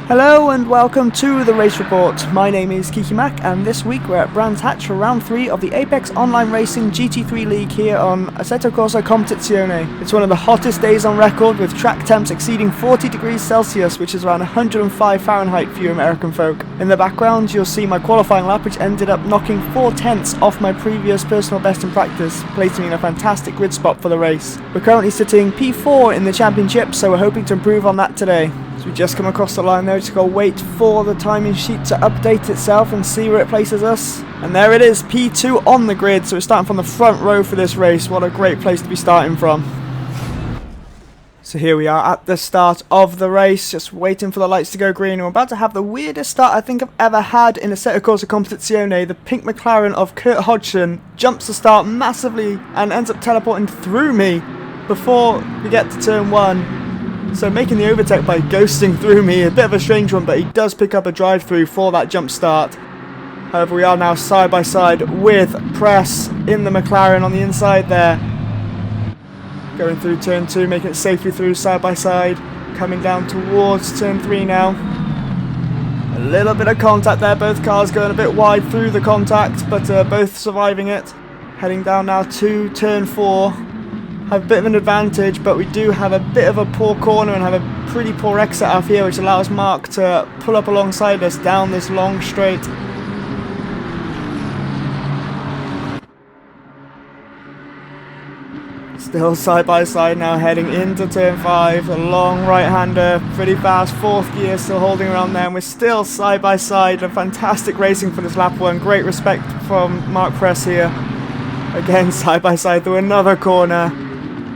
Hello and welcome to the Race Report. My name is Kiki and this week we're at Brands Hatch for round 3 of the Apex Online Racing GT3 League here on Assetto Corsa Competizione. It's one of the hottest days on record with track temps exceeding 40 degrees Celsius, which is around 105 Fahrenheit for you American folk. In the background you'll see my qualifying lap, which ended up knocking 4/10 off my previous personal best in practice, placing me in a fantastic grid spot for the race. We're currently sitting P4 in the championship, so we're hoping to improve on that today. So we just come across the line there, just got to wait for the timing sheet to update itself and see where it places us. And there it is, P2 on the grid, so we're starting from the front row for this race. What a great place to be starting from. So here we are at the start of the race, just waiting for the lights to go green. And we're about to have the weirdest start I think I've ever had in Assetto Corsa Competizione. The pink McLaren of Kurt Hodgson jumps the start massively and ends up teleporting through me before we get to turn 1. So making the overtake by ghosting through me, a bit of a strange one, but he does pick up a drive through for that jump start. However, we are now side by side with Press in the McLaren on the inside there. Going through turn 2, making it safely through side by side. Coming down towards turn 3 now. A little bit of contact there, both cars going a bit wide through the contact, but both surviving it. Heading down now to turn 4. Have a bit of an advantage, but we do have a bit of a poor corner and have a pretty poor exit off here, which allows Mark to pull up alongside us down this long straight. Still side by side now, heading into turn 5, a long right-hander, pretty fast, 4th gear, still holding around there, and we're still side by side. A fantastic racing for this lap 1, great respect from Mark Press here. Again side by side through another corner.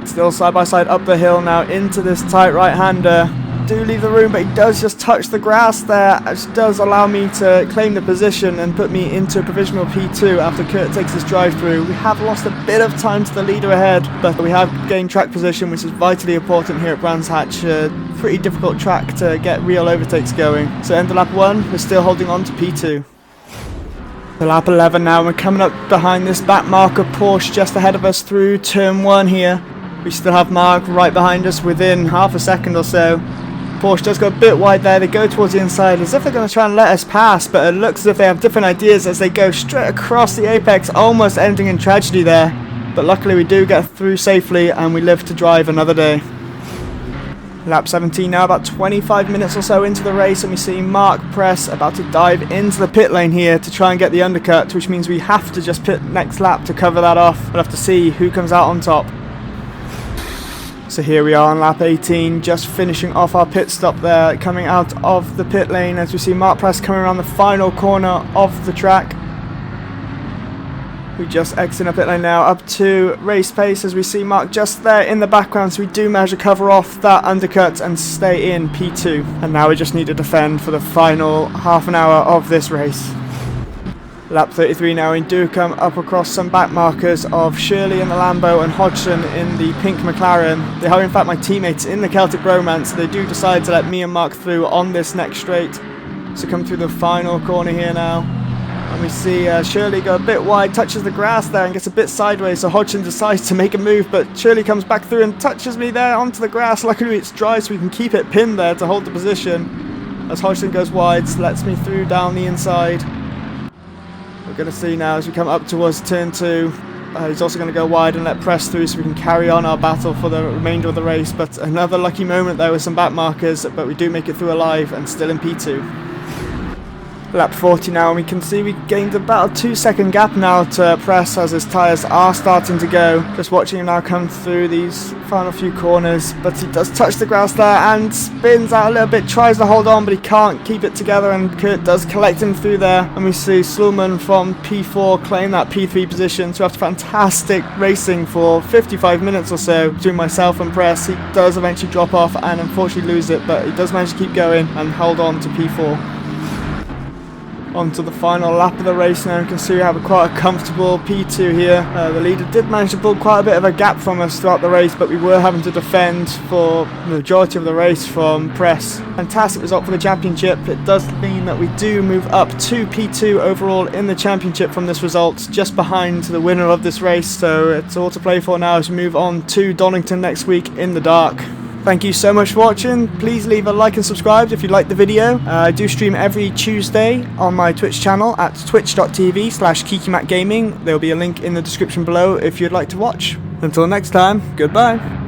Still side by side up the hill now into this tight right-hander. Do leave the room, but he does just touch the grass there, which does allow me to claim the position and put me into a provisional P2 after Kurt takes his drive through. We have lost a bit of time to the leader ahead, but we have gained track position, which is vitally important here at Brands Hatch. Pretty difficult track to get real overtakes going. So end of lap 1, we're still holding on to P2. So lap 11 now, we're coming up behind this back marker Porsche just ahead of us through turn 1 here. We still have Mark right behind us within half a second or so. Porsche does go a bit wide there. They go towards the inside as if they're going to try and let us pass, but it looks as if they have different ideas as they go straight across the apex, almost ending in tragedy there. But luckily we do get through safely and we live to drive another day. Lap 17 now, about 25 minutes or so into the race, and we see Mark Press about to dive into the pit lane here to try and get the undercut, which means we have to just pit next lap to cover that off. We'll have to see who comes out on top. So here we are on lap 18, just finishing off our pit stop there, coming out of the pit lane as we see Mark Press coming around the final corner of the track. We just exit a pit lane now up to race pace as we see Mark just there in the background, so we do manage to cover off that undercut and stay in P2. And now we just need to defend for the final half an hour of this race. Lap 33 now, we do come up across some back markers of Shirley in the Lambo and Hodgson in the pink McLaren. They are in fact my teammates in the Celtic Bromance, so they do decide to let me and Mark through on this next straight. So come through the final corner here now, and we see Shirley go a bit wide, touches the grass there and gets a bit sideways, so Hodgson decides to make a move, but Shirley comes back through and touches me there onto the grass. Luckily it's dry so we can keep it pinned there to hold the position. As Hodgson goes wide, lets me through down the inside. We're going to see now as we come up towards turn 2, he's also going to go wide and let Press through so we can carry on our battle for the remainder of the race. But another lucky moment there with some back markers, but we do make it through alive and still in P2. Lap 40 now, and we can see we gained about a 2-second gap now to Press as his tyres are starting to go. Just watching him now come through these final few corners, but he does touch the grass there and spins out a little bit, tries to hold on but he can't keep it together, and Kurt does collect him through there, and we see Slulman from P4 claim that P3 position. So after fantastic racing for 55 minutes or so between myself and Press, he does eventually drop off and unfortunately lose it, but he does manage to keep going and hold on to P4. On to the final lap of the race now. You can see we have quite a comfortable P2 here. The leader did manage to build quite a bit of a gap from us throughout the race, but we were having to defend for the majority of the race from Press. Fantastic result for the championship. It does mean that we do move up to P2 overall in the championship from this result, just behind the winner of this race. So it's all to play for now as we move on to Donington next week in the dark. Thank you so much for watching. Please leave a like and subscribe if you liked the video. I do stream every Tuesday on my Twitch channel at twitch.tv/KikiMacGaming. There will be a link in the description below if you'd like to watch. Until next time, goodbye.